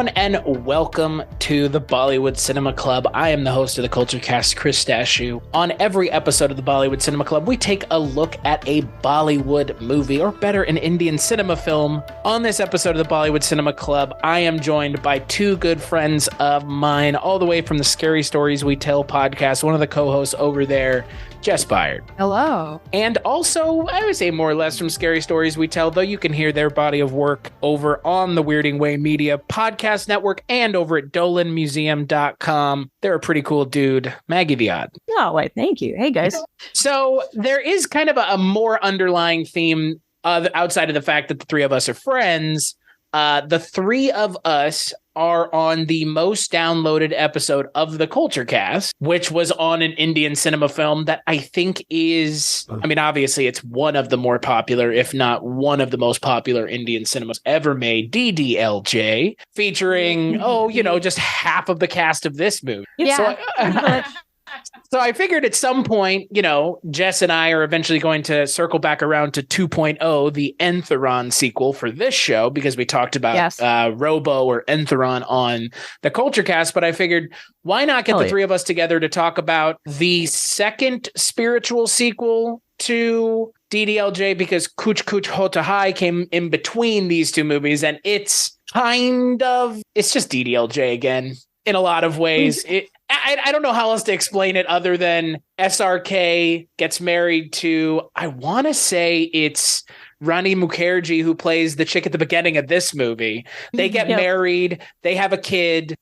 everyone, and welcome to the Bollywood Cinema Club. I am the host of the Culture Cast, Chris Dashew. On every episode of the Bollywood Cinema Club, we take a look at a Bollywood movie, or better, an Indian cinema film. On this episode of the Bollywood Cinema Club, I am joined by two good friends of mine, all the way from the Scary Stories We Tell podcast, one of the co-hosts over there, Jess Byard. Hello. And also, I would say more or less from Scary Stories We Tell, though you can hear their body of work over on the Weirding Way Media podcast network and over at dolanmuseum.com. They're a pretty cool dude. Maggie the Odd. Oh, wait, thank you. Hey, guys. So there is kind of a more underlying theme outside of the fact that the three of us are friends. The three of us are on the most downloaded episode of the Culture Cast, which was on an Indian cinema film that I think is, I mean, obviously it's one of the more popular, if not one of the most popular Indian cinemas ever made, DDLJ, featuring, just half of the cast of this movie. Yeah. So I figured at some point, Jess and I are eventually going to circle back around to 2.0, the Entheron sequel for this show, because we talked about Robo or Entheron on the Culture Cast. But I figured, why not get the three of us together to talk about the second spiritual sequel to DDLJ, because Kuch Kuch Hota Hai came in between these two movies, and it's just DDLJ again in a lot of ways. I don't know how else to explain it other than SRK gets married to, I want to say it's Rani Mukherjee, who plays the chick at the beginning of this movie. They get married, they have a kid,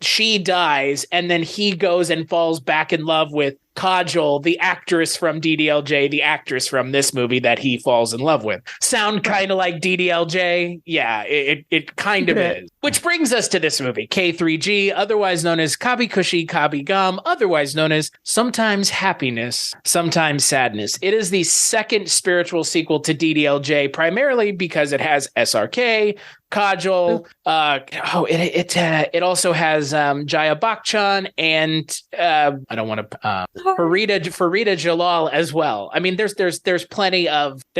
she dies, and then he goes and falls back in love with Kajol, the actress from DDLJ, the actress from this movie that he falls in love with. Sound kind of like DDLJ? Yeah, it kind of is. Which brings us to this movie, K3G, otherwise known as Kabhi Khushi Kabhi Gham, otherwise known as Sometimes Happiness, Sometimes Sadness. It is the second spiritual sequel to DDLJ, primarily because it has SRK, Kajol. It also has Jaya Bachchan and Farida Jalal as well. I mean, there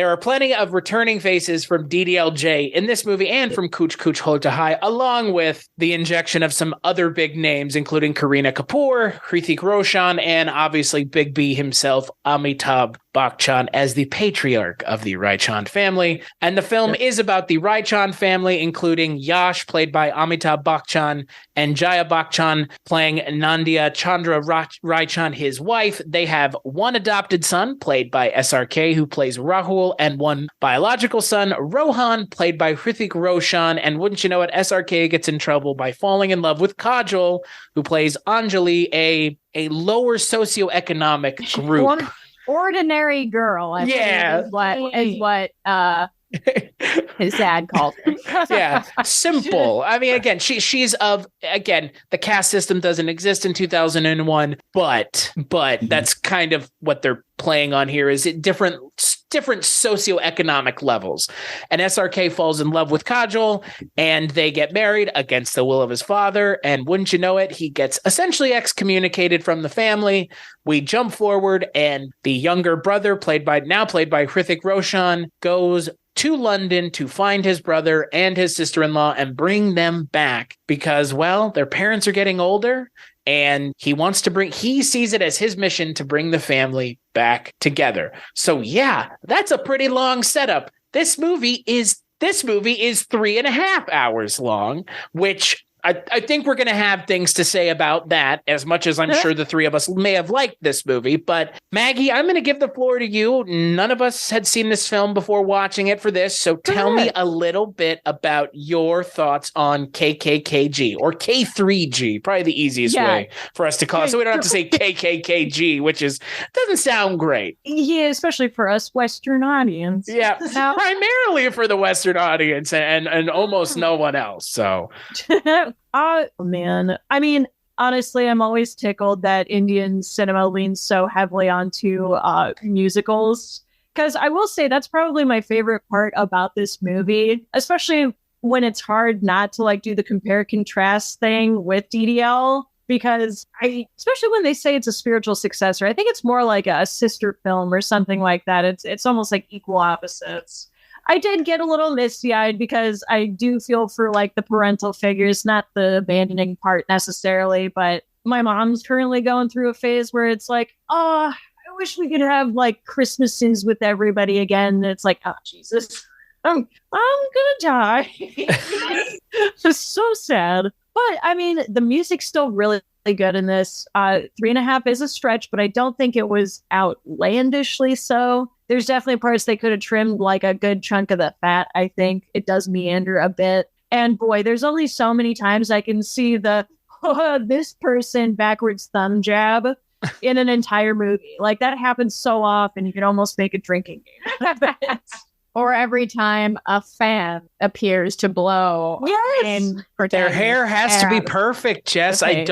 are plenty of returning faces from DDLJ in this movie and from Kuch Kuch Hota Hai, along with the injection of some other big names, including Kareena Kapoor, Hrithik Roshan, and obviously Big B himself, Amitabh Bachchan, as the patriarch of the Raichand family. And the film is about the Raichand family, including Yash, played by Amitabh Bachchan, and Jaya Bachchan, playing Nandya Chandra Raichand, his wife. They have one adopted son, played by SRK, who plays Rahul, and one biological son, Rohan, played by Hrithik Roshan. And wouldn't you know it, SRK gets in trouble by falling in love with Kajol, who plays Anjali, a lower socioeconomic group. Ordinary girl, I think is what his dad called her. Yeah, simple. I mean, again, she's the caste system doesn't exist in 2001, but that's kind of what they're playing on here, is it different socioeconomic levels. And SRK falls in love with Kajol, and they get married against the will of his father. And wouldn't you know it, he gets essentially excommunicated from the family. We jump forward, and the younger brother, played by Hrithik Roshan, goes to London to find his brother and his sister-in-law and bring them back because, well, their parents are getting older, and he sees it as his mission to bring the family back together. So yeah, that's a pretty long setup. This movie is 3.5 hours long, which I think we're going to have things to say about that, as much as I'm sure the three of us may have liked this movie. But Maggie, I'm going to give the floor to you. None of us had seen this film before watching it for this. So tell me a little bit about your thoughts on KKKG, or K3G, probably the easiest way for us to call it. So we don't have to say KKKG, which doesn't sound great. Yeah, especially for us Western audience. Yeah, primarily for the Western audience and almost no one else. So... man. I mean, honestly, I'm always tickled that Indian cinema leans so heavily onto musicals, because I will say that's probably my favorite part about this movie, especially when it's hard not to do the compare contrast thing with DDL, because especially when they say it's a spiritual successor, I think it's more like a sister film or something like that. It's almost like equal opposites. I did get a little misty-eyed because I do feel for like the parental figures, not the abandoning part necessarily, but my mom's currently going through a phase where it's like, oh, I wish we could have like Christmases with everybody again. And it's like, oh Jesus, I'm gonna die. It's so sad. But I mean, the music's still really good in this. 3.5 is a stretch, but I don't think it was outlandishly so. There's definitely parts they could have trimmed like a good chunk of the fat. I think it does meander a bit. And boy, there's only so many times I can see the this person backwards thumb jab in an entire movie. Like that happens so often, you could almost make a drinking game. Or every time a fan appears to blow. Yes. Their hair has to be perfect, Jess. Okay.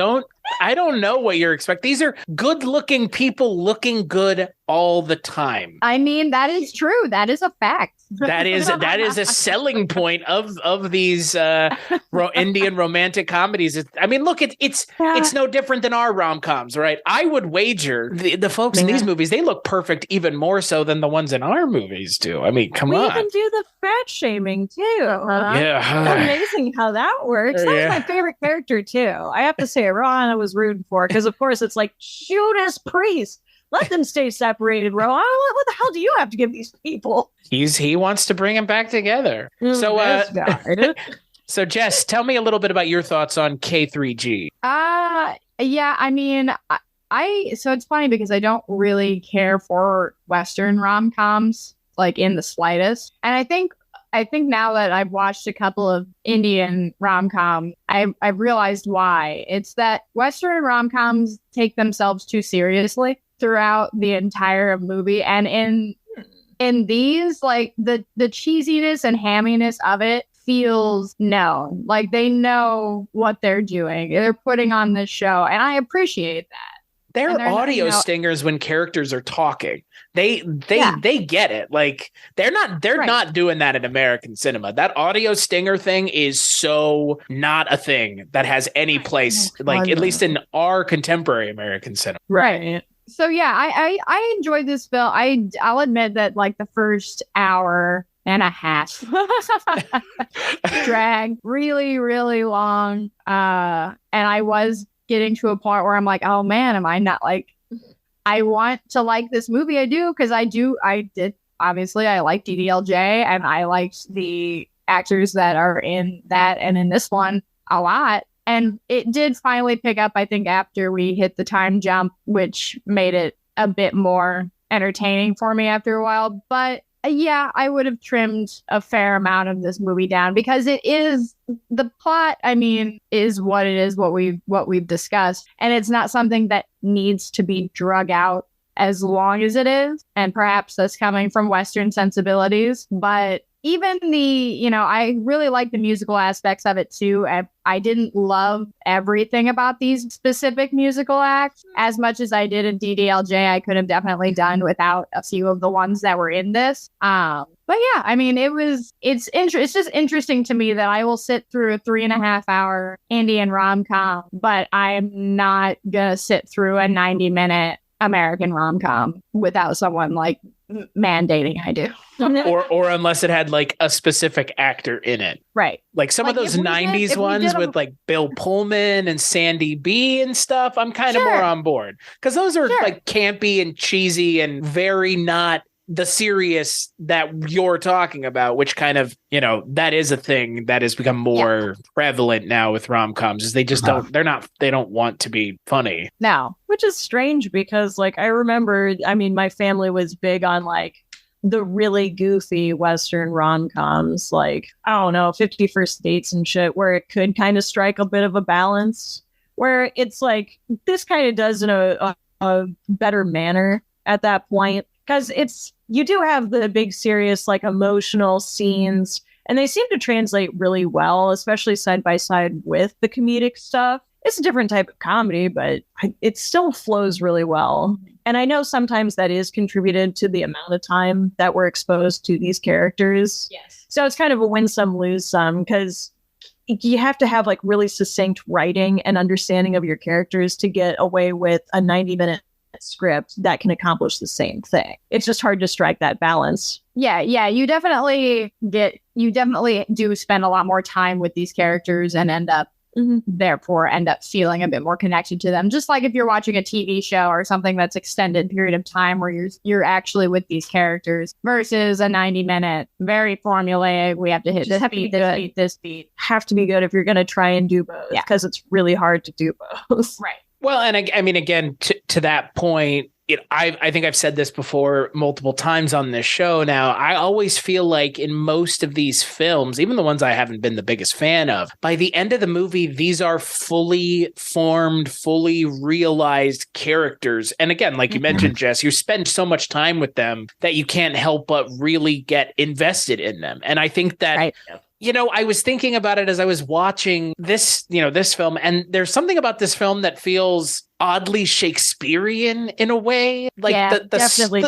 I don't know what you're expecting. These are good-looking people looking good all the time. I mean, that is true. That is a fact. That is a selling point of these Indian romantic comedies. I mean, look, it's no different than our rom-coms, right? I would wager the folks in these movies, they look perfect even more so than the ones in our movies do. I mean, come on. We even do the fat shaming too. Yeah. It's amazing how that works. That was my favorite character too. I have to say, Ron, I was rooting for, because of course it's like Judas Priest. Let them stay separated, Ron. What the hell do you have to give these people? He wants to bring them back together. So Jess, tell me a little bit about your thoughts on K3G. Yeah, I mean, so it's funny because I don't really care for Western rom-coms like in the slightest. And I think now that I've watched a couple of Indian rom-com, I've realized why. It's that Western rom-coms take themselves too seriously throughout the entire movie. And in these, like the cheesiness and hamminess of it feels known. Like they know what they're doing. They're putting on this show. And I appreciate that. They're audio stingers when characters are talking. They get it. Like they're not doing that in American cinema. That audio stinger thing is so not a thing that has any place, like at least in our contemporary American cinema. Right. So yeah, I enjoyed this film. I'll admit that like the first hour and a half dragged really, really long. And I was getting to a point where I'm like, oh man, am I not like, I want to like this movie. I do, because I did obviously I like DDLJ and I liked the actors that are in that and in this one a lot. And it did finally pick up, I think, after we hit the time jump, which made it a bit more entertaining for me after a while. But yeah, I would have trimmed a fair amount of this movie down, because it is, the plot, I mean, is what it is, what we've discussed. And it's not something that needs to be drug out as long as it is. And perhaps that's coming from Western sensibilities. But even I really like the musical aspects of it too. I didn't love everything about these specific musical acts as much as I did in DDLJ. I could have definitely done without a few of the ones that were in this. But yeah, I mean, it's just interesting to me that I will sit through a 3.5 hour Indian rom-com, but I'm not gonna sit through a 90-minute American rom-com without someone like mandating I do. or unless it had like a specific actor in it. Right. Like some of those 90s ones with like Bill Pullman and Sandy B and stuff, I'm kind of more on board. Because those are like campy and cheesy and very not the serious that you're talking about, which kind of, that is a thing that has become more prevalent now with rom-coms, is they just they don't want to be funny. No, which is strange because like I remember, I mean, my family was big on like the really goofy Western rom-coms, like, I don't know, 50 First Dates and shit, where it could kind of strike a bit of a balance, where it's like, this kind of does in a better manner at that point. Because you do have the big, serious, like emotional scenes, and they seem to translate really well, especially side by side with the comedic stuff. It's a different type of comedy, but it still flows really well. And I know sometimes that is contributed to the amount of time that we're exposed to these characters. Yes. So it's kind of a win some, lose some, because you have to have like really succinct writing and understanding of your characters to get away with a 90-minute script that can accomplish the same thing. It's just hard to strike that balance. Yeah, you definitely do spend a lot more time with these characters and therefore end up feeling a bit more connected to them. Just like if you're watching a TV show or something that's extended period of time where you're actually with these characters versus a 90-minute, very formulaic, we have to hit this beat. Have to be good if you're going to try and do both, because it's really hard to do both. Right. Well, and I mean, again, to that point, I think I've said this before multiple times on this show now. I always feel like in most of these films, even the ones I haven't been the biggest fan of, by the end of the movie, these are fully formed, fully realized characters. And again, like you mentioned, Jess, you spend so much time with them that you can't help but really get invested in them. And I think that... Right. I was thinking about it as I was watching this film, and there's something about this film that feels oddly Shakespearean in a way. Like the story,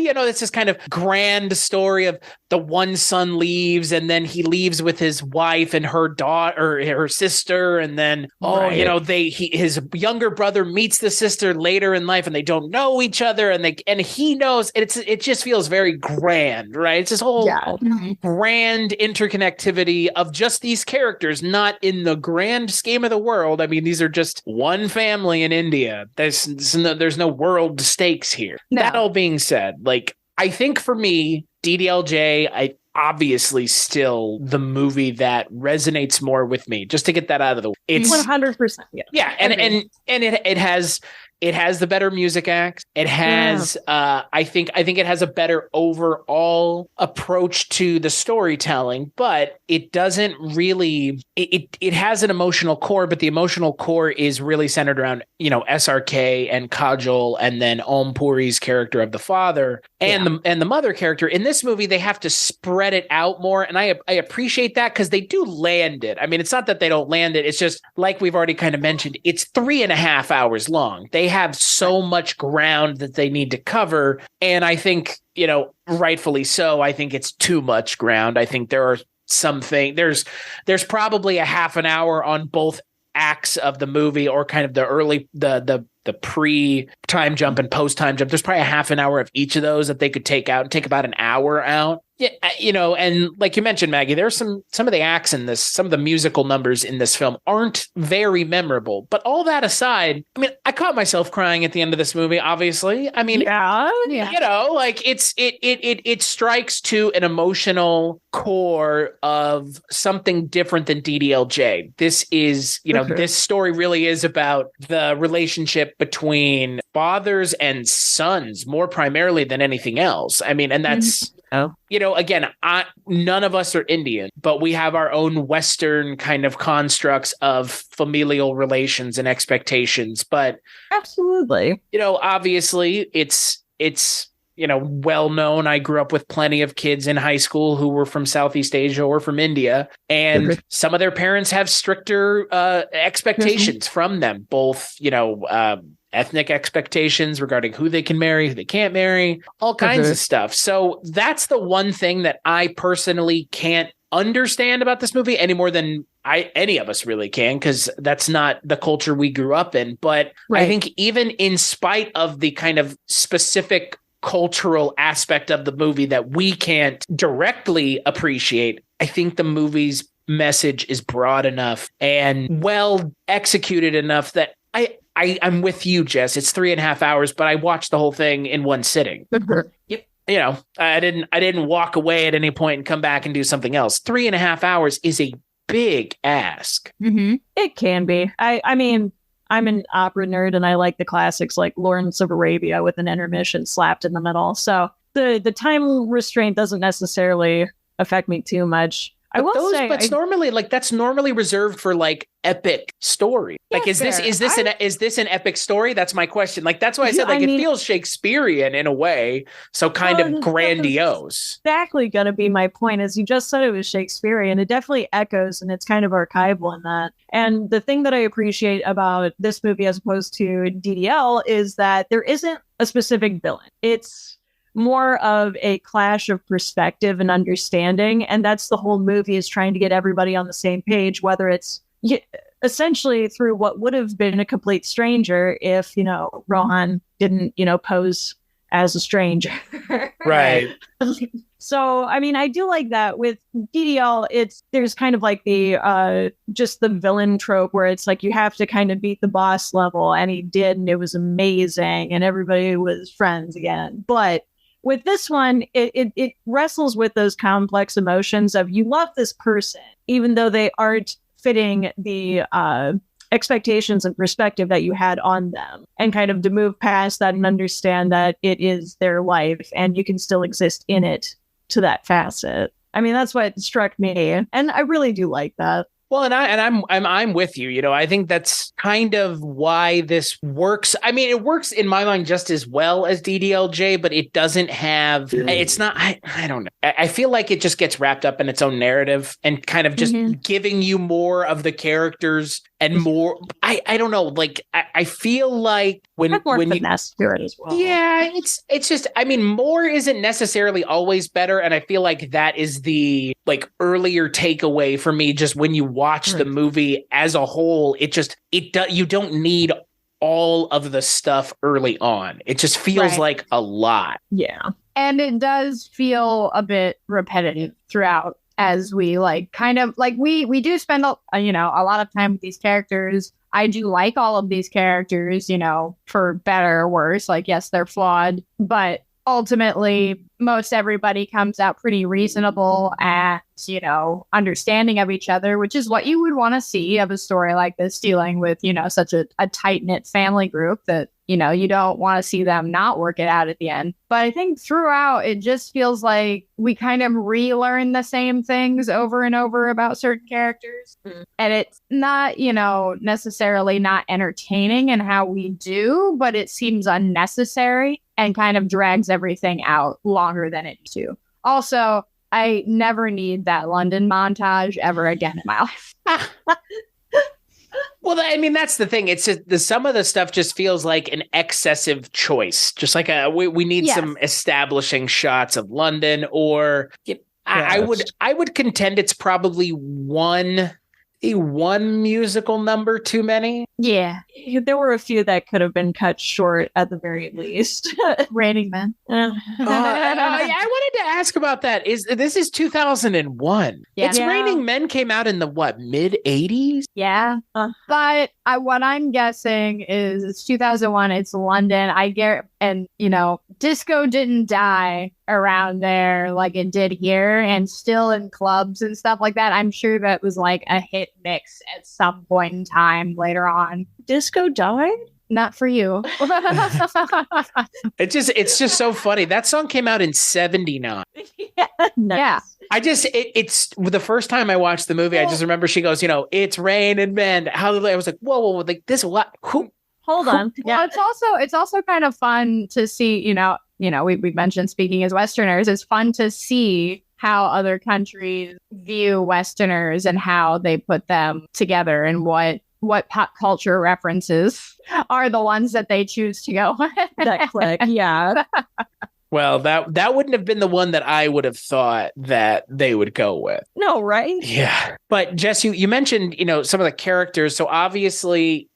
it's this kind of grand story of the one son leaves, and then he leaves with his wife and her daughter, or her sister, and then his younger brother meets the sister later in life, and they don't know each other, and he knows. It just feels very grand, right? It's this whole grand interconnectivity of just these characters, not in the grand scheme of the world. I mean, these are just one family in India. There's no world stakes here. No. That all being said, I think for me, DDLJ, obviously still the movie that resonates more with me. Just to get that out of the way, it's 100%. Yeah, and it has the better music acts. It has, I think it has a better overall approach to the storytelling, but it doesn't really. It has an emotional core, but the emotional core is really centered around SRK and Kajol, and then Om Puri's character of the father and the mother character. In this movie, they have to spread it out more, and I appreciate that because they do land it. I mean, it's not that they don't land it. It's just like we've already kind of mentioned. It's 3.5 hours long. They have so much ground that they need to cover. And I think, rightfully so, I think it's too much ground. I think there are there's probably a half an hour on both acts of the movie, or kind of the early, the pre-time jump and post-time jump. There's probably a half an hour of each of those that they could take out and take about an hour out. Yeah, and like you mentioned, Maggie, there's some of the acts in this, some of the musical numbers in this film aren't very memorable. But all that aside, I mean, I caught myself crying at the end of this movie, obviously. I mean, it strikes to an emotional core of something different than DDLJ. This is, this story really is about the relationship between fathers and sons, more primarily than anything else. I mean, and that's... again, none of us are Indian, but we have our own Western kind of constructs of familial relations and expectations. But absolutely, obviously it's well known. I grew up with plenty of kids in high school who were from Southeast Asia or from India, and some of their parents have stricter expectations from them, both, ethnic expectations regarding who they can marry, who they can't marry, all kinds of stuff. So that's the one thing that I personally can't understand about this movie any more than any of us really can, because that's not the culture we grew up in. But I think even in spite of the kind of specific cultural aspect of the movie that we can't directly appreciate, I think the movie's message is broad enough and well executed enough that I'm with you, Jess. It's 3.5 hours, but I watched the whole thing in one sitting. Yep. I didn't walk away at any point and come back and do something else. 3.5 hours is a big ask. Mm-hmm. It can be. I mean, I'm an opera nerd and I like the classics like Lawrence of Arabia with an intermission slapped in the middle. So the time restraint doesn't necessarily affect me too much. But normally, that's normally reserved for epic story. Is this an epic story? That's my question. That's why I said it feels Shakespearean in a way, so kind of grandiose. Exactly, gonna be my point. As you just said, it was Shakespearean. It definitely echoes, and it's kind of archival in that. And the thing that I appreciate about this movie as opposed to DDL is that there isn't a specific villain. It's more of a clash of perspective and understanding, and that's the whole movie, is trying to get everybody on the same page, whether it's essentially through what would have been a complete stranger if, Rohan didn't, pose as a stranger. Right. So, I mean, I do like that with DDL. There's kind of like the just the villain trope where it's like you have to kind of beat the boss level, and he did, and it was amazing, and everybody was friends again. But with this one, it wrestles with those complex emotions of you love this person, even though they aren't fitting the expectations and perspective that you had on them, and kind of to move past that and understand that it is their life and you can still exist in it to that facet. I mean, that's what struck me, and I really do like that. Well, I'm with you. I think that's kind of why this works. I mean, it works in my mind just as well as DDLJ, but it doesn't have. It's not. I don't know. I feel like it just gets wrapped up in its own narrative and kind of just giving you more of the characters and more. I don't know. Like I feel like when finesse to it as well. Yeah, it's just. I mean, more isn't necessarily always better, and I feel like that is the earlier takeaway for me. Just when you watch the movie as a whole, you don't need all of the stuff early on. It just feels like a lot. Yeah. And it does feel a bit repetitive throughout, as we we do spend a lot of time with these characters. I do like all of these characters, for better or worse. Yes, they're flawed, but ultimately most everybody comes out pretty reasonable and, understanding of each other, which is what you would want to see of a story like this, dealing with, such a tight-knit family group that, you don't want to see them not work it out at the end. But I think throughout, it just feels like we kind of relearn the same things over and over about certain characters. And it's not, necessarily not entertaining in how we do, but it seems unnecessary and kind of drags everything out longer than it needs to. Also, I never need that London montage ever again in my life. Well, I mean, that's the thing. It's just some of the stuff just feels like an excessive choice. Just like we need some establishing shots of London, or I would contend it's probably one musical number too many. Yeah, there were a few that could have been cut short at the very least. Raining Men. I wanted to ask about that. This is 2001? Yeah. Raining Men came out in the mid 80s? Yeah, but what I'm guessing is it's 2001. It's London. I get, and disco didn't die around there like it did here, and still in clubs and stuff like that. I'm sure that was like a hit mix at some point in time later on. Disco died? Not for you. It's just so funny. That song came out in 79. Yeah. Nice. Yeah. It's the first time I watched the movie, I just remember she goes, it's Raining Men. I was like, whoa, like this, what? Who? Hold on. Yeah. Well, it's also kind of fun to see, we mentioned speaking as Westerners. It's fun to see how other countries view Westerners and how they put them together, and what pop culture references are the ones that they choose to go that click. Yeah. Well, that wouldn't have been the one that I would have thought that they would go with. No, right? Yeah. But Jess, you mentioned, some of the characters. So obviously,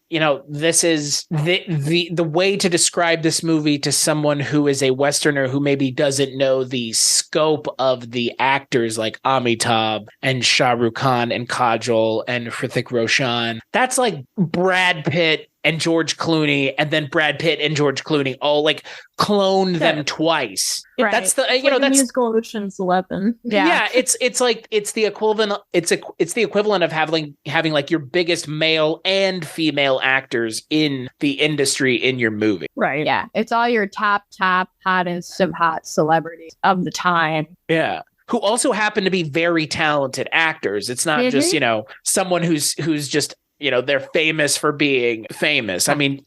this is the way to describe this movie to someone who is a Westerner who maybe doesn't know the scope of the actors like Amitabh and Shah Rukh Khan and Kajol and Hrithik Roshan. That's like Brad Pitt and George Clooney, and then Brad Pitt and George Clooney all cloned them twice. Right. That's the that's that's musical Ocean's 11. Yeah, it's the equivalent. It's the equivalent of having your biggest male and female actors in the industry in your movie. Right. Yeah, it's all your top hottest of hot celebrities of the time. Yeah. Who also happen to be very talented actors. It's not just, someone who's just, they're famous for being famous. I mean,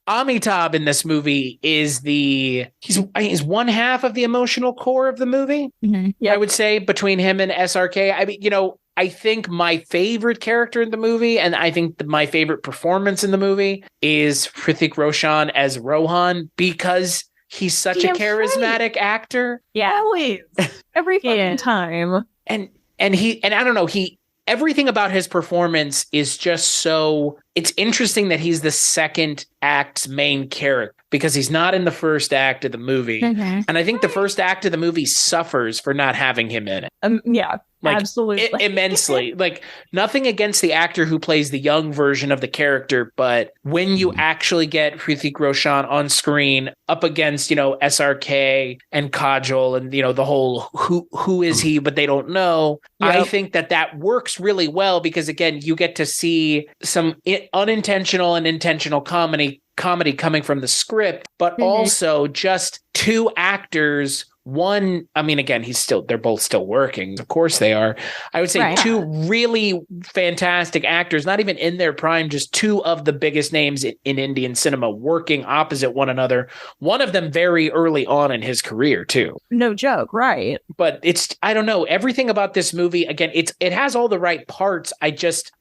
Amitabh in this movie is he's one half of the emotional core of the movie. Mm-hmm. Yep. I would say, between him and SRK. I mean, I think my favorite character in the movie, and I think my favorite performance in the movie, is Hrithik Roshan as Rohan, because he's such a charismatic actor. Yeah, always. Every fucking time. And I don't know, everything about his performance is just so, it's interesting that he's the second act's main character because he's not in the first act of the movie. Mm-hmm. And I think the first act of the movie suffers for not having him in it. Yeah. Like, absolutely. Immensely. Like, nothing against the actor who plays the young version of the character, but when you actually get Hrithik Roshan on screen up against, SRK and Kajol and, the whole who is he, but they don't know, yep. I think that works really well because, again, you get to see some unintentional and intentional comedy coming from the script, but also just two actors. One, I mean, again, they're both still working. Of course they are. I would say two really fantastic actors, not even in their prime, just two of the biggest names in Indian cinema working opposite one another. One of them very early on in his career too. No joke. Right. But I don't know, everything about this movie, again, it has all the right parts.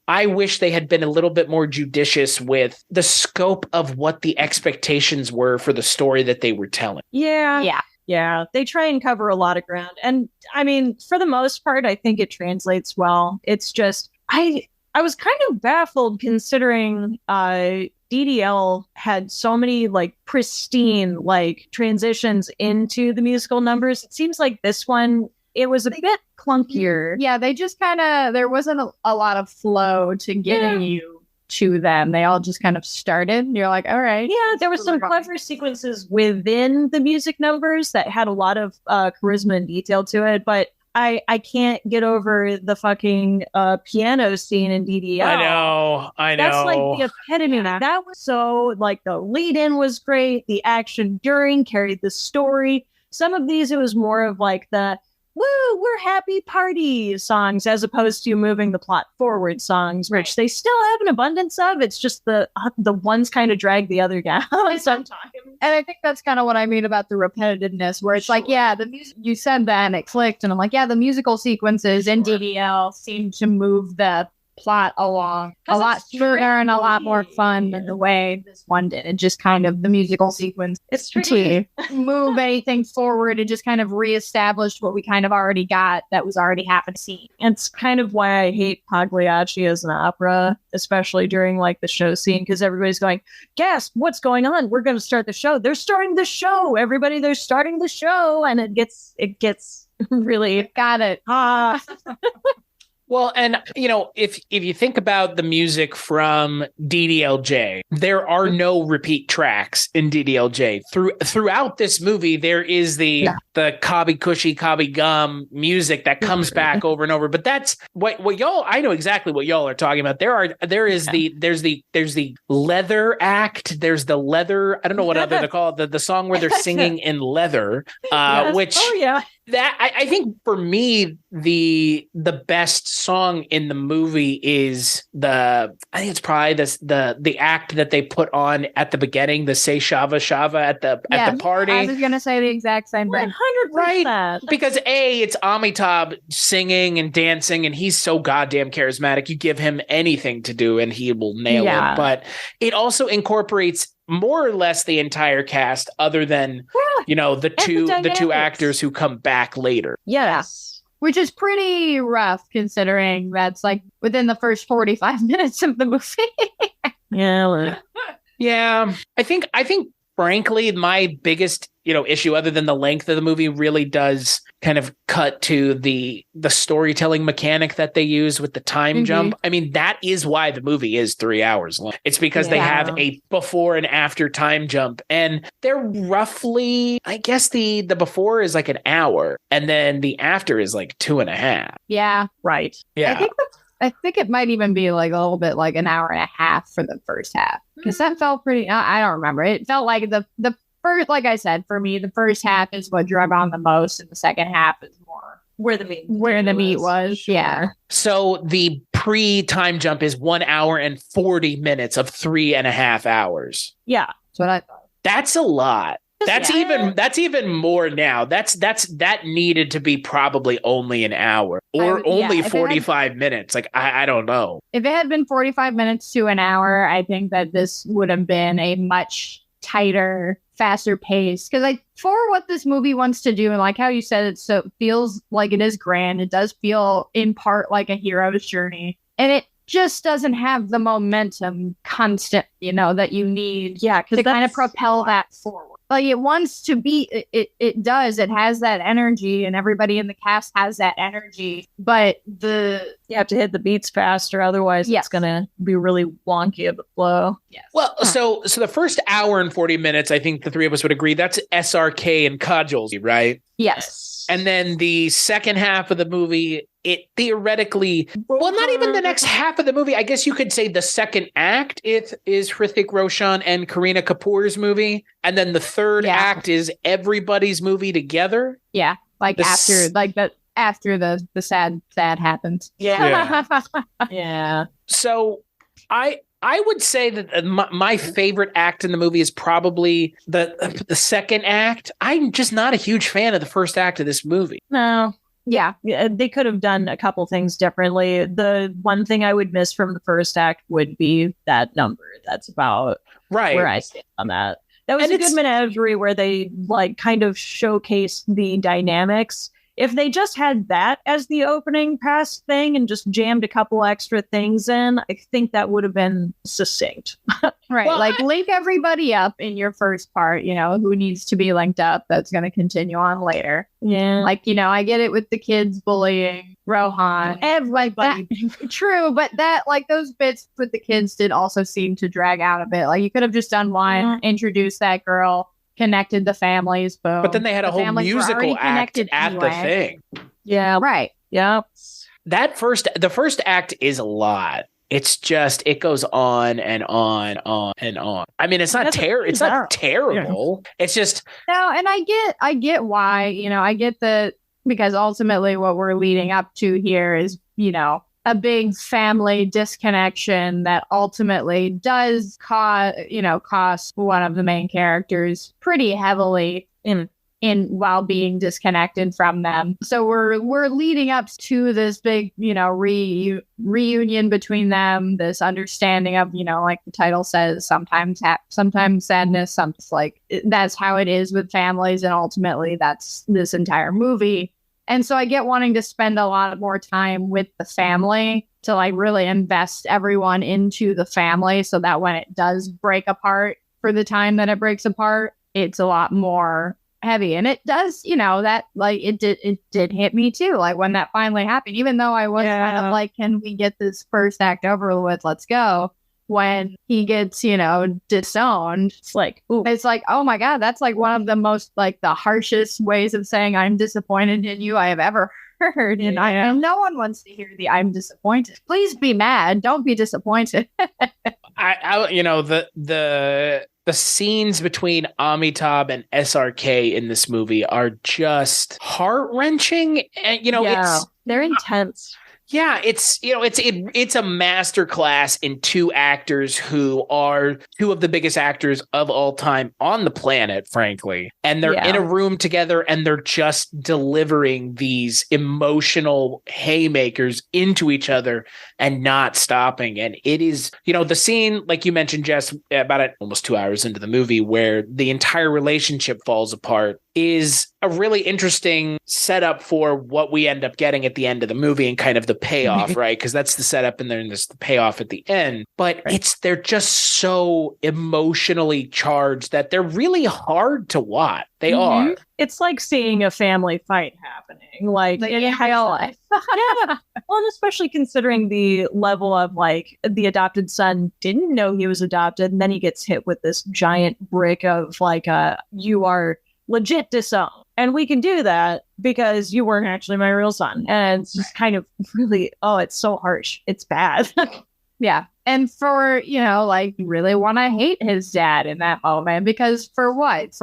I wish they had been a little bit more judicious with the scope of what the expectations were for the story that they were telling. Yeah. Yeah. Yeah, they try and cover a lot of ground. And I mean, for the most part, I think it translates well. It's just, I was kind of baffled considering DDL had so many like pristine like transitions into the musical numbers. It seems like this one, it was a bit clunkier. Yeah, they just there wasn't a lot of flow to getting you to them. They all just kind of started. You're like, all right. Yeah, there were some clever sequences within the music numbers that had a lot of charisma and detail to it, but I can't get over the fucking piano scene in DDL. I know. That's like the epitome. That was so, like, the lead-in was great. The action during carried the story. Some of these, it was more of like the woo, we're happy party songs as opposed to moving the plot forward songs, which they still have an abundance of. It's just the ones kind of drag the other down sometimes. And I think that's kind of what I mean about the repetitiveness, where it's like, yeah, the music, you said that and it clicked. And I'm like, yeah, the musical sequences in DDL seem to move the plot along a lot smoother and a lot more fun than the way this one did. It just kind of, the musical sequence, it's tricky to move anything forward. It just kind of reestablished what we kind of already got that was already happening. It's kind of why I hate Pagliacci as an opera, especially during like the show scene, because everybody's going, gasp, what's going on? We're going to start the show. They're starting the show. Everybody, they're starting the show. And it gets really got it. Well, and, if you think about the music from DDLJ, there are no repeat tracks in DDLJ. Throughout this movie, there is the Kabhi Khushi Kabhi Gum music that comes back over and over. But that's what y'all, I know exactly what y'all are talking about. There's the leather act. There's the leather. I don't know what other to call it. The song where they're singing in leather, which that I think for me, the best song in the movie is I think it's probably the act that they put on at the beginning, the Say Shava Shava at the party. I was gonna say the exact same thing. 100%. Right? Because it's Amitabh singing and dancing, and he's so goddamn charismatic. You give him anything to do and he will nail it. But it also incorporates more or less the entire cast, other than the two actors who come back later. Yes. Which is pretty rough considering that's like within the first 45 minutes of the movie. Yeah. I think frankly, my biggest, issue other than the length of the movie really does kind of cut to the storytelling mechanic that they use with the time jump. I mean, that is why the movie is 3 hours long. It's because they have a before and after time jump, and they're roughly, I guess the before is like an hour and then the after is like 2.5. Yeah. Right. Yeah. I think it might even be like a little bit like an hour and a half for the first half, because that felt pretty, I don't remember. It felt like the first, like I said, for me, the first half is what drug on the most, and the second half is more where the meat was. Sure. Yeah. So the pre-time jump is 1 hour and 40 minutes of 3.5 hours. Yeah. That's what I thought. That's a lot. That's even more now. That needed to be probably only an hour or only 45 minutes. Like, I don't know. If it had been 45 minutes to an hour, I think that this would have been a much tighter faster pace. Because for what this movie wants to do, and like how you said it, so it feels like it is grand. It does feel in part like a hero's journey. And it just doesn't have the momentum constant, that you need to kind of propel that forward. Like it wants to be, it does. It has that energy, and everybody in the cast has that energy. But you have to hit the beats faster, otherwise it's going to be really wonky of the flow. Yes. Well, so the first hour and 40 minutes, I think the three of us would agree, that's SRK and Kajol, right? Yes. And then the second half of the movie, it theoretically, well, not even the next half of the movie. I guess you could say the second act is Hrithik Roshan and Kareena Kapoor's movie. And then the third act is everybody's movie together. Yeah. Like after the sad happens. Yeah. Yeah. So I would say that my favorite act in the movie is probably the second act. I'm just not a huge fan of the first act of this movie. No. Yeah, they could have done a couple things differently. The one thing I would miss from the first act would be that number. That's about where I stand on that. That was a good menagerie where they kind of showcased the dynamics. If they just had that as the opening pass thing and just jammed a couple extra things in, I think that would have been succinct. Right. Well, link everybody up in your first part, who needs to be linked up. That's going to continue on later. Yeah. I get it with the kids bullying Rohan. Everybody. True. But that, those bits with the kids did also seem to drag out a bit. You could have just done one, introduced that girl, connected the families, boom. But then they had a whole musical act at the thing. Yeah. Right. Yeah. The first act is a lot. It's just, it goes on and on and on. I mean, it's not terrible. Yeah. It's just no. And I get why. I get that, because ultimately what we're leading up to here is a big family disconnection that ultimately does cost one of the main characters pretty heavily in while being disconnected from them. So we're leading up to this big, reunion between them, this understanding of, like the title says, sometimes sadness, that's how it is with families. And ultimately that's this entire movie. And so I get wanting to spend a lot more time with the family to really invest everyone into the family, so that when it does break apart, for the time that it breaks apart, it's a lot more heavy. And it does, it did hit me too. When that finally happened, even though I was kind of can we get this first act over with? Let's go. When he gets, disowned, it's oh my God, that's one of the most the harshest ways of saying I'm disappointed in you I have ever heard. And no one wants to hear the I'm disappointed. Please be mad. Don't be disappointed. The scenes between Amitabh and SRK in this movie are just heart-wrenching. And, they're intense. Yeah, it's a masterclass in two actors who are two of the biggest actors of all time on the planet, frankly. And they're in a room together and they're just delivering these emotional haymakers into each other and not stopping. And it is, the scene, like you mentioned, Jess, about almost 2 hours into the movie, where the entire relationship falls apart, is a really interesting setup for what we end up getting at the end of the movie and kind of the payoff, right? Because that's the setup and then there's the payoff at the end. But they're just so emotionally charged that they're really hard to watch. They are. It's like seeing a family fight happening. In real life. Yeah. Well, and especially considering the level of the adopted son didn't know he was adopted, and then he gets hit with this giant brick of you are legit disowned. And we can do that because you weren't actually my real son. And it's just kind of really, it's so harsh. It's bad. Yeah. And for, you really want to hate his dad in that moment, because for what?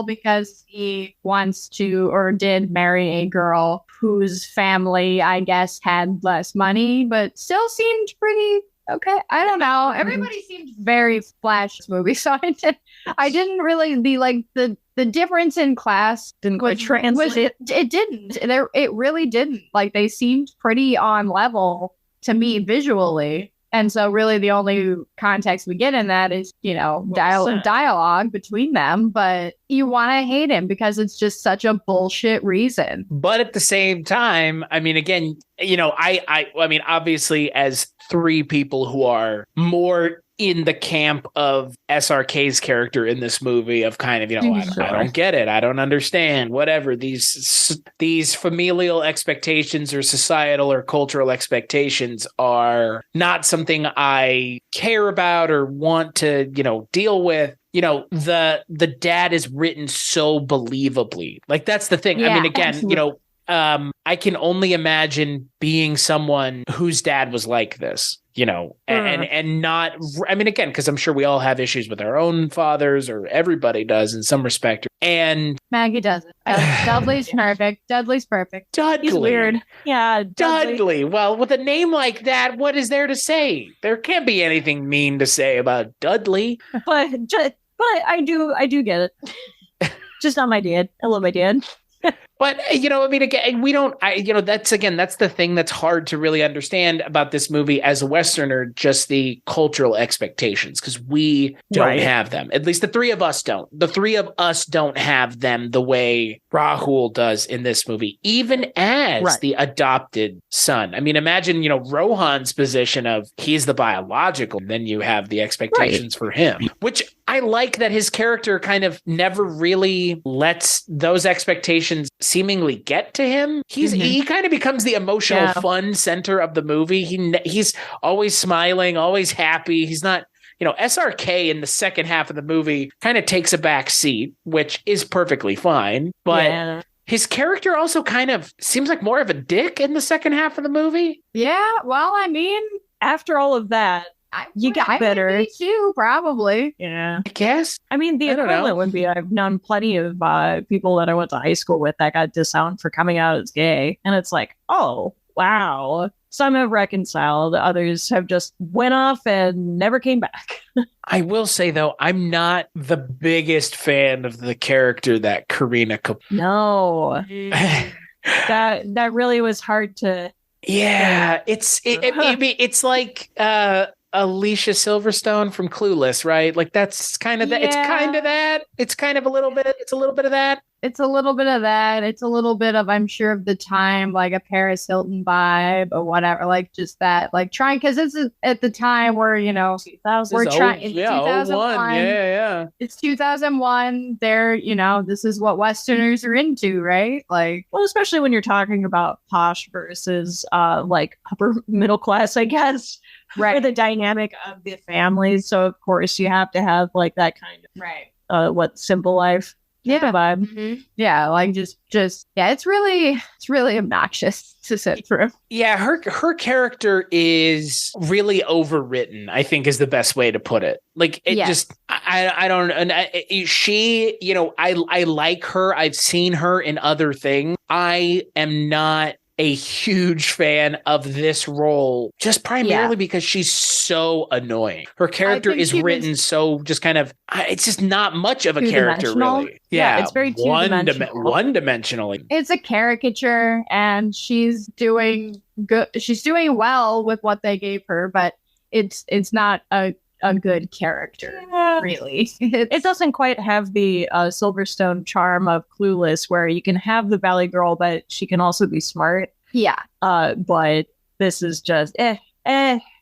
Because he wants to or did marry a girl whose family, I guess, had less money, but still seemed pretty okay. I don't know. Everybody seemed very flash movie. So I didn't really the difference in class didn't quite translate. It didn't. It really didn't. They seemed pretty on level to me visually. And so really the only context we get in that is, dialogue between them. But you want to hate him because it's just such a bullshit reason. But at the same time, I mean, again, I mean, obviously as three people who are more in the camp of SRK's character in this movie of kind of, I don't get it. I don't understand, whatever. These familial expectations or societal or cultural expectations are not something I care about or want to, deal with. The dad is written so believably. Like, that's the thing. Yeah, I mean, again, absolutely. I can only imagine being someone whose dad was like this, and not, I mean, again, because I'm sure we all have issues with our own fathers, or everybody does in some respect. And Maggie doesn't. Dudley's perfect. Dudley's perfect. Dudley. He's weird. Yeah, Dudley. Well, with a name like that, what is there to say? There can't be anything mean to say about Dudley. But I do get it. Just not my dad. I love my dad. But, I mean, again, that's the thing that's hard to really understand about this movie as a Westerner, just the cultural expectations, because we don't have them. At least the three of us don't. The three of us don't have them the way Rahul does in this movie, even as the adopted son. I mean, imagine, Rohan's position of he's the biological, then you have the expectations for him, which I like that his character kind of never really lets those expectations seemingly get to him. He kind of becomes the emotional fun center of the movie. He's always smiling, always happy. He's not, SRK in the second half of the movie kind of takes a back seat, which is perfectly fine. But his character also kind of seems like more of a dick in the second half of the movie. Yeah, well, I mean, after all of that, you got better too, probably. Yeah, I guess. I mean, the equivalent would be I've known plenty of people that I went to high school with that got disowned for coming out as gay, and it's like, oh wow. Some have reconciled, others have just went off and never came back. I will say though, I'm not the biggest fan of the character that Kareena Kapoor. No, that really was hard to. Yeah, it's like Alicia Silverstone from Clueless, right? Like, that's kind of that. It's kind of that. It's kind of a little bit. It's a little bit of that. It's a little bit of that. It's a little bit of, I'm sure, of the time, like a Paris Hilton vibe or whatever. Like, just that, like trying, because this is at the time where, we're trying. It's 2001. Yeah. It's 2001. They're, this is what Westerners are into, right? Like, well, especially when you're talking about posh versus like upper middle class, I guess. Right. For the dynamic of the families. So of course you have to have like that kind of simple life. Vibe. Mm-hmm. Yeah, like just it's really obnoxious to sit through. Yeah, her character is really overwritten, I think is the best way to put it. Like, it just I don't, and she, I like her. I've seen her in other things. I am not a huge fan of this role, just primarily because she's so annoying. Her character is written so just kind of, it's just not much of a character, really. Yeah, it's very one-dimensionally. It's a caricature, and she's doing good. She's doing well with what they gave her, but it's not a good character, really. It doesn't quite have the Silverstone charm of Clueless, where you can have the Valley Girl, but she can also be smart. Yeah. But this is just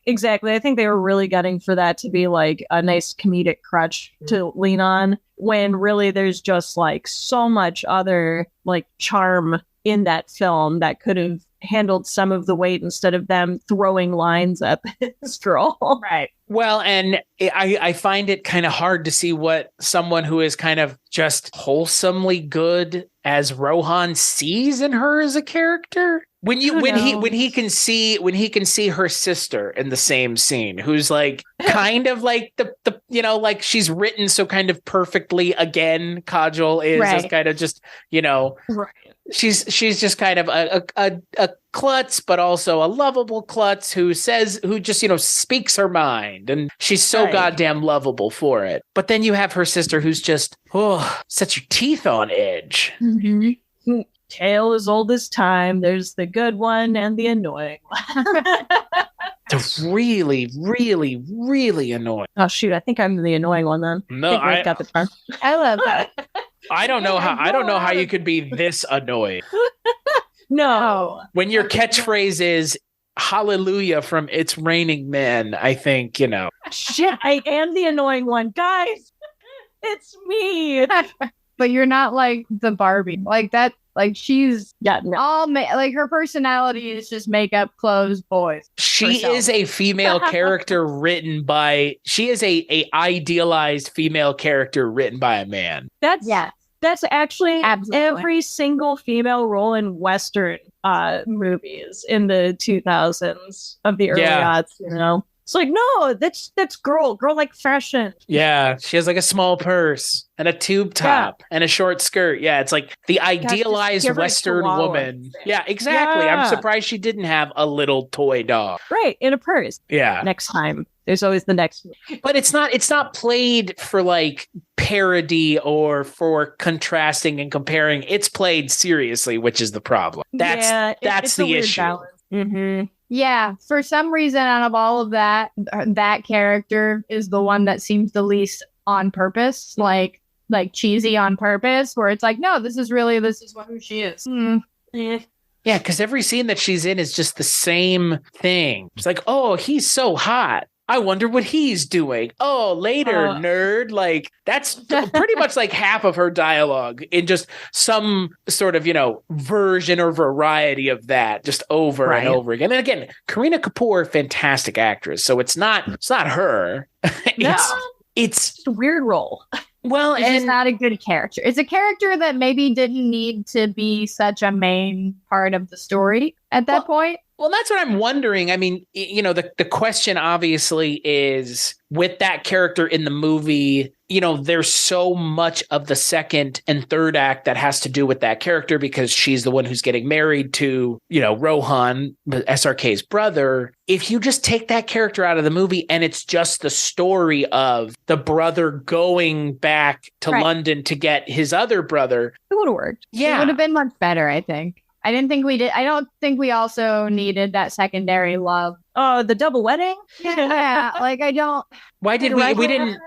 exactly. I think they were really gunning for that to be like a nice comedic crutch to lean on, when really there's just like so much other like charm in that film that could have handled some of the weight instead of them throwing lines at this girl. Right. Well, and I find it kind of hard to see what someone who is kind of just wholesomely good as Rohan sees in her as a character. When he can see her sister in the same scene, who's like kind of like the like she's written so kind of perfectly. Again, Kajol is just kind of just she's just kind of a klutz, but also a lovable klutz who just speaks her mind, and she's so goddamn lovable for it. But then you have her sister who's just sets your teeth on edge. Mm-hmm. Tale as old as time. There's the good one and the annoying one. It's really, really, really annoying. Oh shoot, I think I'm the annoying one then. No, I got the turn. I love that. I don't know how you could be this annoyed. No. When your catchphrase is hallelujah from It's Raining Men, I think, Shit, I am the annoying one. Guys, it's me. But you're not like the Barbie. Like that, like she's like her personality is just makeup, clothes, boys. She is a female character she is a idealized female character written by a man. That's actually Absolutely. Every single female role in Western movies in the 2000s of the early aughts, It's like, no, that's girl like fashion. Yeah, she has like a small purse and a tube top and a short skirt. Yeah, it's like the idealized Western woman. Yeah, exactly. Yeah. I'm surprised she didn't have a little toy dog. Right, in a purse. Yeah. Next time. There's always the next one. But it's not played for like parody or for contrasting and comparing. It's played seriously, which is the problem. That's the issue. Mm-hmm. Yeah, for some reason, out of all of that character is the one that seems the least on purpose, like cheesy on purpose, where it's like, no, this is who she is. Yeah, because every scene that she's in is just the same thing. It's like, oh, he's so hot. I wonder what he's doing. Oh, later, nerd. Like, that's pretty much like half of her dialogue in just some sort of, version or variety of that, just over and over again. And again, Kareena Kapoor, fantastic actress. So it's not her. It's a weird role. Well, it's not a good character. It's a character that maybe didn't need to be such a main part of the story at that point. Well, that's what I'm wondering. I mean, the question obviously is with that character in the movie, there's so much of the second and third act that has to do with that character because she's the one who's getting married to, Rohan, SRK's brother. If you just take that character out of the movie and it's just the story of the brother going back to London to get his other brother. It would have worked. Yeah. It would have been much better, I think. I don't think we also needed that secondary love. Oh, the double wedding? Yeah. Like, I don't. Why did we didn't?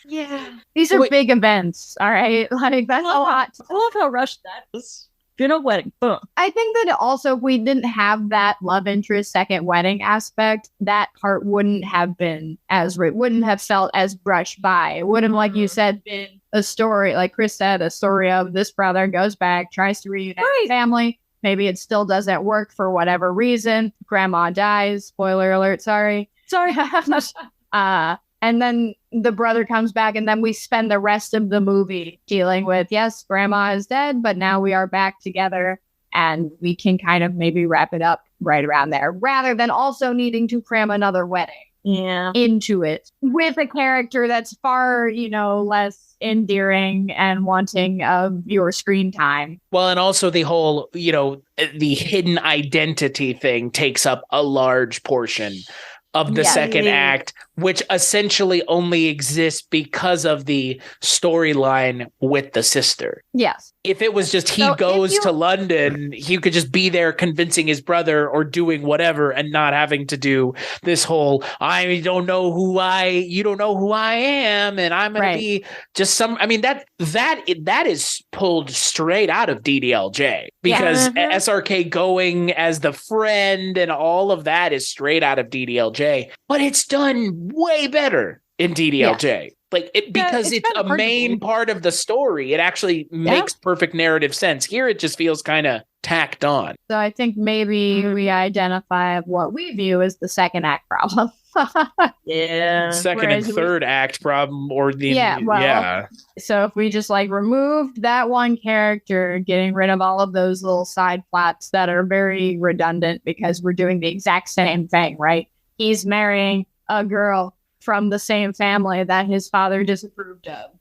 Yeah. These are big events. All right. Like, that's a lot. I love how rushed that is. Wedding. Boom. I think that also, if we didn't have that love interest second wedding aspect, that part wouldn't have felt as brushed by. It would have, like you said, been a story, like Chris said, a story of this brother goes back, tries to reunite his family. Maybe it still doesn't work for whatever reason. Grandma dies. Spoiler alert. Sorry. And then the brother comes back, and then we spend the rest of the movie dealing with, yes, grandma is dead, but now we are back together, and we can kind of maybe wrap it up right around there, rather than also needing to cram another wedding into it with a character that's far, less endearing and wanting of your screen time. Well, and also the whole, the hidden identity thing takes up a large portion of the second act, which essentially only exists because of the storyline with the sister. Yes. If it was just he goes to London, he could just be there convincing his brother or doing whatever and not having to do this whole, you don't know who I am, and I'm going to be just some, I mean, that is pulled straight out of DDLJ because SRK going as the friend and all of that is straight out of DDLJ, but it's done way better in DDLJ. Because it's a main part of the story. It actually makes perfect narrative sense. Here, it just feels kind of tacked on. So I think maybe we identify what we view as the second act problem. Second and third act problem, or the So if we just removed that one character, getting rid of all of those little side plots that are very redundant because we're doing the exact same thing, right? He's marrying a girl from the same family that his father disapproved of.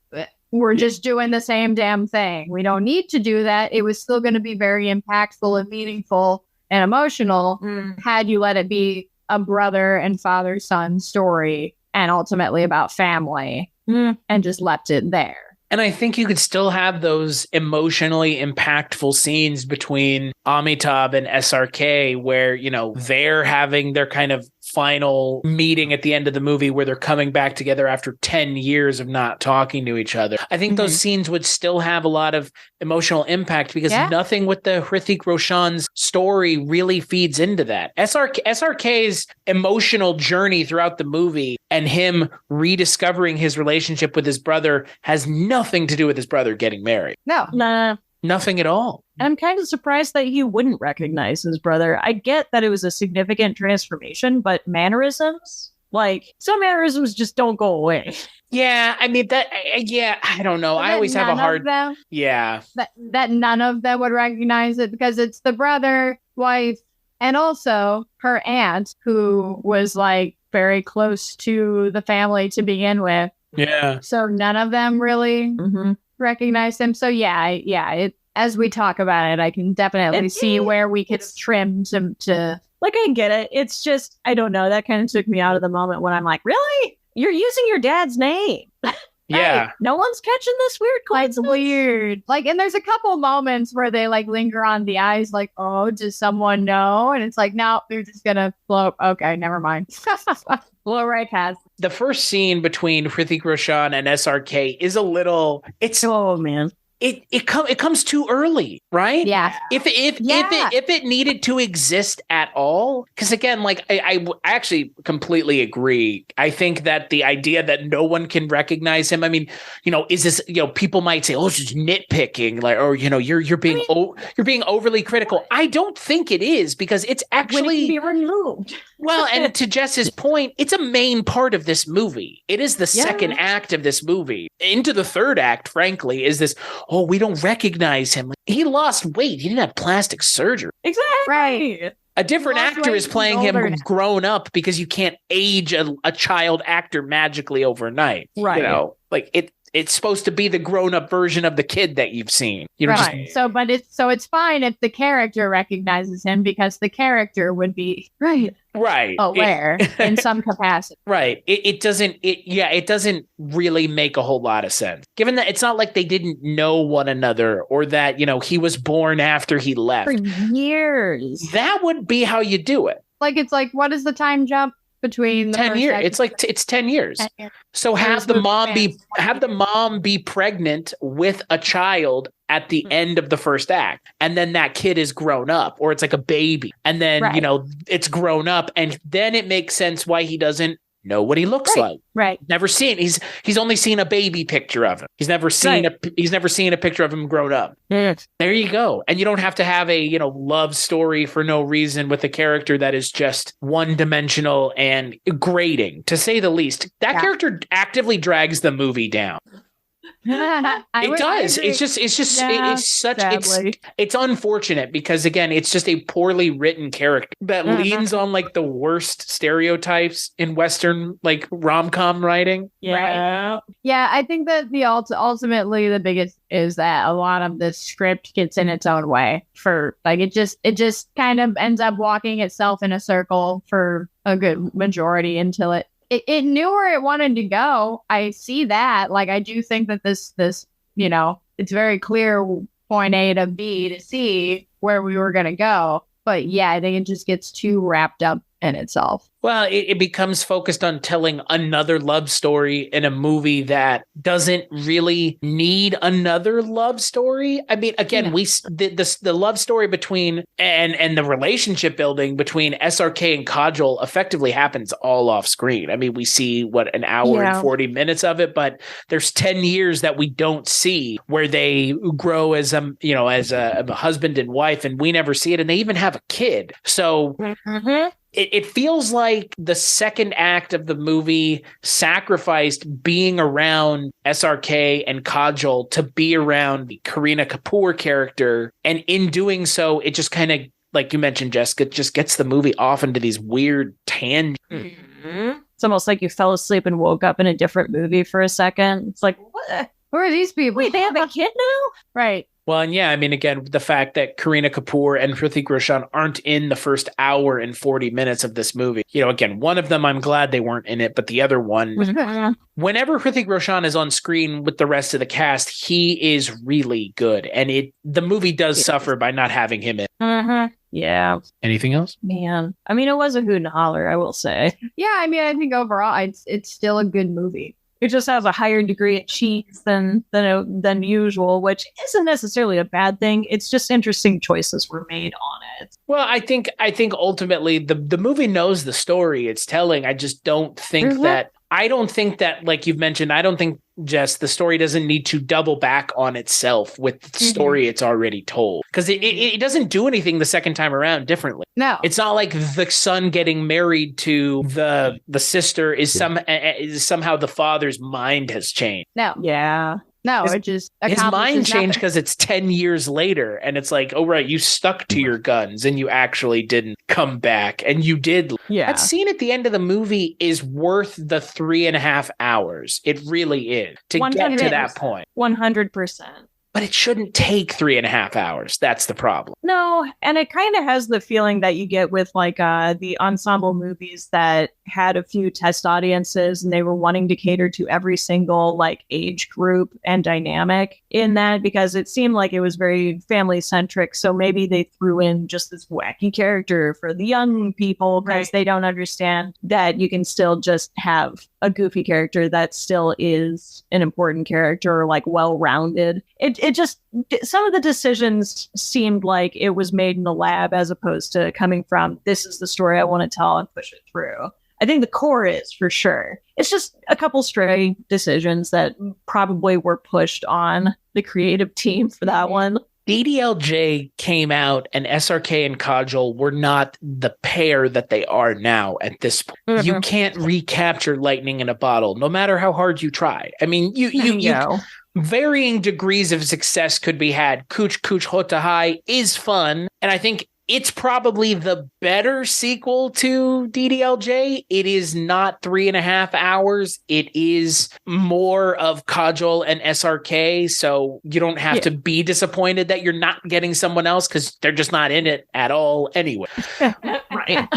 We're just doing the same damn thing. We don't need to do that. It was still going to be very impactful and meaningful and emotional had you let it be a brother and father-son story and ultimately about family and just left it there. And I think you could still have those emotionally impactful scenes between Amitabh and SRK where, they're having their kind of final meeting at the end of the movie where they're coming back together after 10 years of not talking to each other. I think those scenes would still have a lot of emotional impact because nothing with the Hrithik Roshan's story really feeds into that. SRK's emotional journey throughout the movie and him rediscovering his relationship with his brother has nothing to do with his brother getting married. No. Nothing at all. And I'm kind of surprised that he wouldn't recognize his brother. I get that it was a significant transformation, but mannerisms, like some mannerisms just don't go away. Yeah, I mean I don't know. I always have a hard them, that none of them would recognize it because it's the brother, wife, and also her aunt who was like very close to the family to begin with. Yeah. So none of them really recognize him. So as we talk about it, I can definitely see where we could trim to like, I get it. It's just, I don't know. That kind of took me out of the moment when I'm like, really? You're using your dad's name. Yeah. Hey, no one's catching this weird coincidence. Like weird. Like, and there's a couple moments where they like linger on the eyes, like, oh, does someone know? And it's like, no, they're just gonna float. Okay, never mind. Blow right past. The first scene between Hrithik Roshan and SRK is a little. Oh man. It comes too early, right? Yeah. If it needed to exist at all, because again, like I actually completely agree. I think that the idea that no one can recognize him. I mean, is this? People might say, "Oh, it's just nitpicking," like, or you're being overly critical. I don't think it is because it's actually when it can be removed. Well, and to Jess's point, it's a main part of this movie. It is the second act of this movie. Into the third act, frankly, is this. Oh, we don't recognize him. He lost weight. He didn't have plastic surgery. Exactly. Right. A different actor is playing him grown up because you can't age a child actor magically overnight. Right. It's supposed to be the grown-up version of the kid that you've seen. Right. So it's fine if the character recognizes him because the character would be aware in some capacity. Right. It doesn't really make a whole lot of sense. Given that it's not like they didn't know one another or that, he was born after he left. For years. That would be how you do it. Like, it's like, what is the time jump between the 10 years? It's like it's 10 years. 10 years. So have the mom be pregnant with a child at the end of the first act, and then that kid is grown up, or it's like a baby, and then it's grown up, and then it makes sense why he doesn't know what he looks like. Right. Never seen. He's only seen a baby picture of him. He's never seen a picture of him grown up. Yes. There you go. And you don't have to have a, love story for no reason with a character that is just one-dimensional and grating, to say the least. That character actively drags the movie down. It does. It's unfortunate because again, it's just a poorly written character that leans on like the worst stereotypes in Western like rom-com writing. Yeah. Right. Yeah, I think that ultimately the biggest is that a lot of the script gets in its own way for like it just kind of ends up walking itself in a circle for a good majority until it knew where it wanted to go. I see that. Like, I do think that this, it's very clear point A to B to C where we were going to go. But yeah, I think it just gets too wrapped up in itself. Well, it becomes focused on telling another love story in a movie that doesn't really need another love story. I mean, again, the love story between and the relationship building between SRK and Kajol effectively happens all off screen. I mean, we see an hour and 40 minutes of it, but there's 10 years that we don't see where they grow as a husband and wife, and we never see it, and they even have a kid. So it feels like the second act of the movie sacrificed being around SRK and Kajol to be around the Kareena Kapoor character. And in doing so, it just kind of, like you mentioned, Jessica, just gets the movie off into these weird tangents. Mm-hmm. It's almost like you fell asleep and woke up in a different movie for a second. It's like, what? Who are these people? Wait, they have a kid now? Right. Well, and yeah, I mean, again, the fact that Kareena Kapoor and Hrithik Roshan aren't in the first hour and 40 minutes of this movie. Again, one of them, I'm glad they weren't in it, but the other one, whenever Hrithik Roshan is on screen with the rest of the cast, he is really good. And the movie does suffer by not having him in. Yeah. Anything else? Man. I mean, it was a hoot and holler, I will say. Yeah, I mean, I think overall it's still a good movie. It just has a higher degree of cheese than usual, which isn't necessarily a bad thing. It's just interesting choices were made on it. Well, I think ultimately the movie knows the story it's telling. I just don't think I don't think that, like you've mentioned, I don't think, Jess, the story doesn't need to double back on itself with the story it's already told. Because it doesn't do anything the second time around differently. No. It's not like the son getting married to the sister is somehow the father's mind has changed. No. Yeah. No, it just his mind changed because it's 10 years later, and it's like, oh right, you stuck to your guns and you actually didn't come back, and you did. Yeah, that scene at the end of the movie is worth the 3.5 hours. It really is to get to that point. 100%. But it shouldn't take 3.5 hours. That's the problem. No, and it kind of has the feeling that you get with like the ensemble movies that had a few test audiences and they were wanting to cater to every single like age group and dynamic in that, because it seemed like it was very family centric. So maybe they threw in just this wacky character for the young people because they don't understand that you can still just have a goofy character that still is an important character, like well-rounded. It just, some of the decisions seemed like it was made in the lab as opposed to coming from, this is the story I want to tell and push it through. I think the core is for sure. It's just a couple stray decisions that probably were pushed on the creative team for that one. DDLJ came out and SRK and Kajol were not the pair that they are now at this point. You can't recapture lightning in a bottle, no matter how hard you try. I mean, you varying degrees of success could be had. Kuch Kuch Hota Hai is fun, and I think it's probably the better sequel to DDLJ. It is not 3.5 hours. It is more of Kajol and SRK. So you don't have to be disappointed that you're not getting someone else because they're just not in it at all anyway. Right.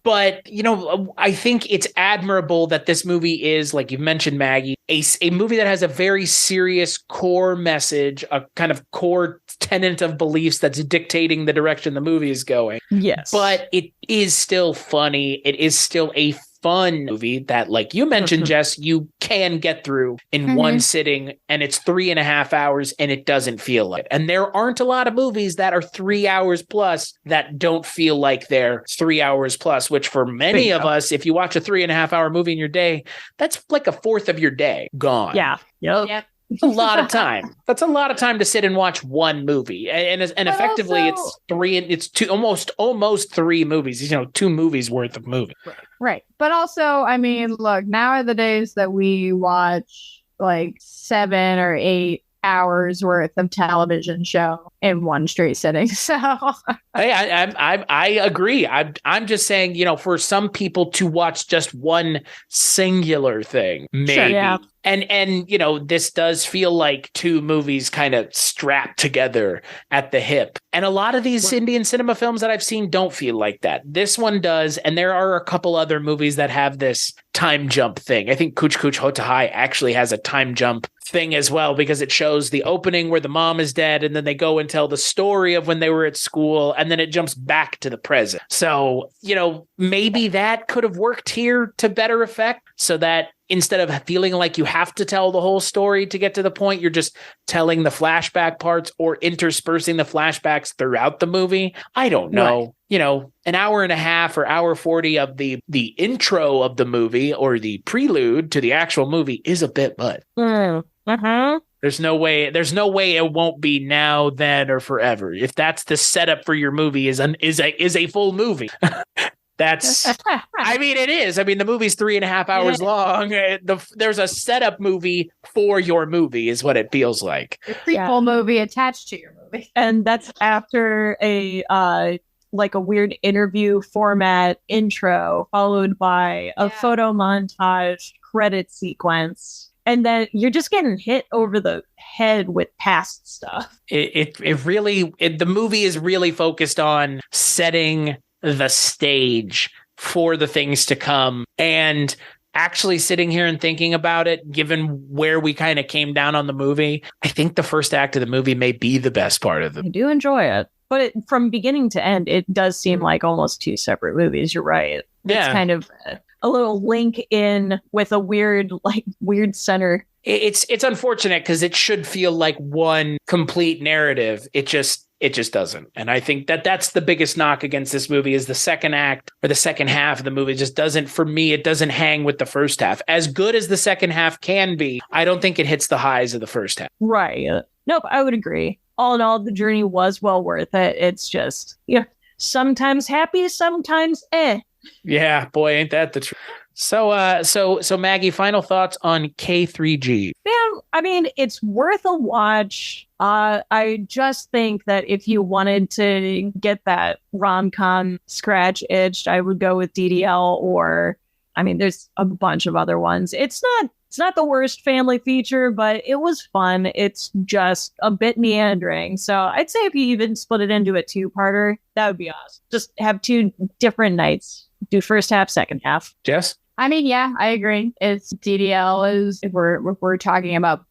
But, you know, I think it's admirable that this movie is, like you've mentioned, Maggie, a movie that has a very serious core message, a kind of core tenet of beliefs that's dictating the direction the movie is going. Yes. But it is still funny. It is still a fun movie that, like you mentioned, Jess, you can get through in one sitting, and it's 3.5 hours and it doesn't feel like it. And there aren't a lot of movies that are 3 hours plus that don't feel like they're 3 hours plus, which for many of us, if you watch a 3.5 hour movie in your day, that's like a fourth of your day gone. Yeah. Yep. It's a lot of time. That's a lot of time to sit and watch one movie, and effectively also, it's almost 3 movies. You know, 2 movies worth of movie. Right. But also, I mean, look, now are the days that we watch like 7 or 8 hours worth of television show in one straight sitting. So hey, I agree. I'm just saying, you know, for some people to watch just one singular thing, maybe. Sure, yeah. And you know, this does feel like 2 movies kind of strapped together at the hip. And a lot of these Indian cinema films that I've seen don't feel like that. This one does, and there are a couple other movies that have this time jump thing. I think Kuch Kuch Hota Hai actually has a time jump thing as well, because it shows the opening where the mom is dead, and then they go and tell the story of when they were at school, and then it jumps back to the present. So, you know, maybe that could have worked here to better effect, so that instead of feeling like you have to tell the whole story to get to the point, you're just telling the flashback parts or interspersing the flashbacks throughout the movie. I don't know. Right. You know, an hour and a half or hour 40 of the intro of the movie or the prelude to the actual movie is a bit much. There's no way it won't be now, then, or forever. If that's the setup for your movie is a full movie. That's, I mean, it is. I mean, the movie's 3.5 hours long. There's a setup movie for your movie is what it feels like. A prequel movie attached to your movie. And that's after a weird interview format intro followed by a photo montage credit sequence. And then you're just getting hit over the head with past stuff. The movie is really focused on setting the stage for the things to come, and actually sitting here and thinking about it, given where we kind of came down on the movie, I think the first act of the movie may be the best part of it. I do enjoy it. But from beginning to end, it does seem like almost two separate movies. You're right. It's kind of a little link in with a weird center. It's unfortunate because it should feel like one complete narrative. It just doesn't. And I think that's the biggest knock against this movie is the second act or the second half of the movie just doesn't, for me, it doesn't hang with the first half. As good as the second half can be, I don't think it hits the highs of the first half. Right. Nope, I would agree. All in all, the journey was well worth it. It's just, sometimes happy, sometimes eh. Yeah, boy, ain't that the truth. So Maggie, final thoughts on K3G? Yeah, I mean, it's worth a watch. I just think that if you wanted to get that rom-com scratch itched, I would go with DDL or, I mean, there's a bunch of other ones. It's not the worst family feature, but it was fun. It's just a bit meandering. So I'd say if you even split it into a two-parter, that would be awesome. Just have two different nights. Do first half, second half. Jess? I mean, yeah, I agree. It's DDL is if we're talking about,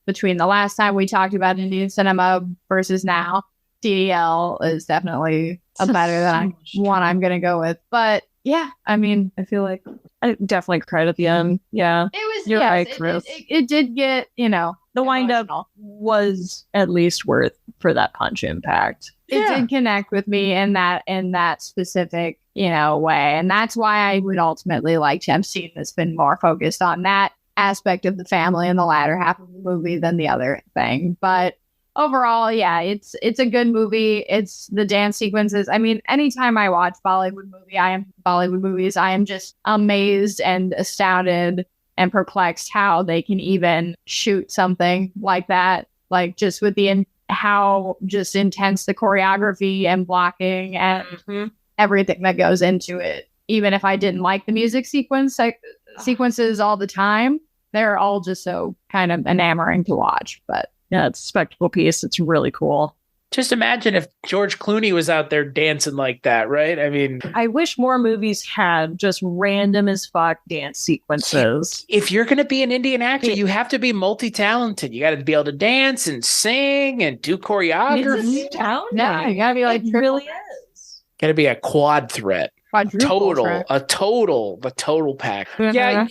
between the last time we talked about Indian cinema versus now, DDL is definitely a better than one I'm gonna go with. But yeah, I mean, I feel like I definitely cried at the end. Yeah, it was. You're right, Chris. It did get the wind up was at least worth for that punch impact. It did connect with me in that specific way, and that's why I would ultimately like to have seen this been more focused on that aspect of the family in the latter half of the movie than the other thing. But overall, yeah, it's a good movie. It's the dance sequences. I mean, anytime I watch Bollywood movies, I am just amazed and astounded and perplexed how they can even shoot something like that, like just with how just intense the choreography and blocking and everything that goes into it. Even if I didn't like the music sequences all the time, they're all just so kind of enamoring to watch. But yeah, it's a spectacle piece. It's really cool. Just imagine if George Clooney was out there dancing like that, right? I mean, I wish more movies had just random as fuck dance sequences. If you're going to be an Indian actor, you have to be multi-talented. You got to be able to dance and sing and do choreography. Yeah, you got to be like, it really is. Got to be a quad threat. The total pack. Yeah,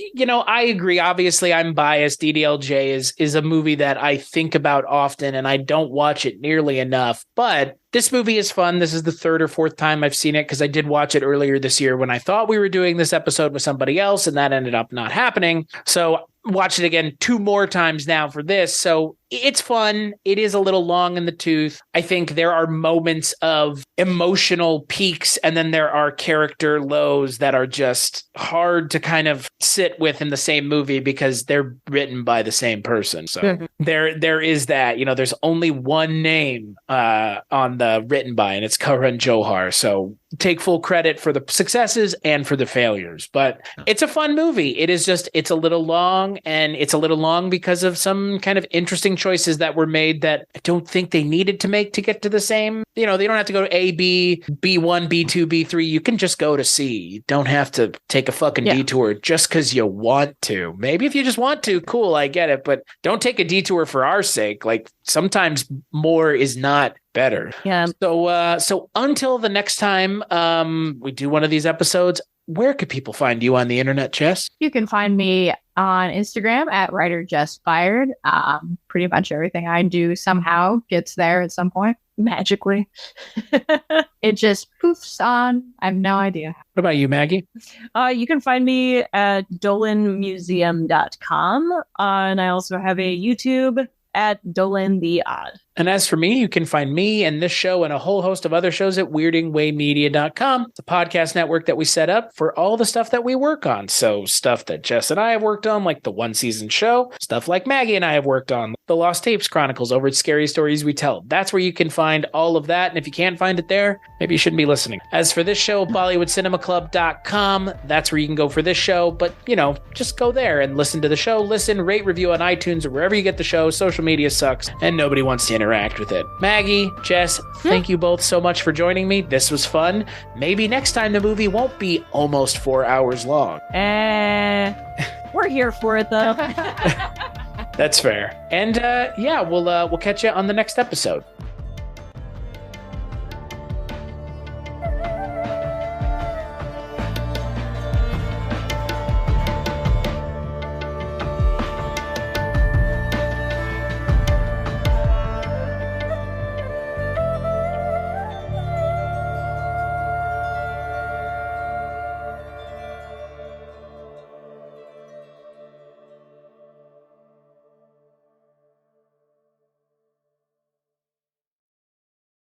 I agree. Obviously, I'm biased. DDLJ is a movie that I think about often, and I don't watch it nearly enough. But this movie is fun. This is the third or fourth time I've seen it because I did watch it earlier this year when I thought we were doing this episode with somebody else, and that ended up not happening. So watched it again 2 more times now for this. So it's fun. It is a little long in the tooth. I think there are moments of emotional peaks and then there are character lows that are just hard to kind of sit with in the same movie because they're written by the same person. So there is that, there's only one name on the written by, and it's Karan Johar. So take full credit for the successes and for the failures, but it's a fun movie. It's a little long, and it's a little long because of some kind of interesting choices that were made that I don't think they needed to make to get to the same, they don't have to go to A, B, B1, B2, B3. You can just go to C. You don't have to take a fucking detour just because you want to. Maybe if you just want to, cool, I get it, but don't take a detour for our sake. Like sometimes more is not better. Yeah. So until the next time we do one of these episodes, where could people find you on the internet, Jess? You can find me on Instagram at writerjessfired. Pretty much everything I do somehow gets there at some point. Magically. It just poofs on. I have no idea. What about you, Maggie? You can find me at dolanmuseum.com. And I also have a YouTube at Dolan the Odd. And as for me, you can find me and this show and a whole host of other shows at weirdingwaymedia.com. It's a podcast network that we set up for all the stuff that we work on. So stuff that Jess and I have worked on, like the one season show, stuff like Maggie and I have worked on, the Lost Tapes Chronicles over at Scary Stories We Tell. That's where you can find all of that. And if you can't find it there, maybe you shouldn't be listening. As for this show, BollywoodCinemaClub.com, that's where you can go for this show. But, just go there and listen to the show. Listen, rate, review on iTunes or wherever you get the show. Social media sucks and nobody wants to interact with it. Maggie, Jess, thank you both so much for joining me. This was fun. Maybe next time the movie won't be almost 4 hours long. We're here for it though. That's fair. And we'll catch you on the next episode.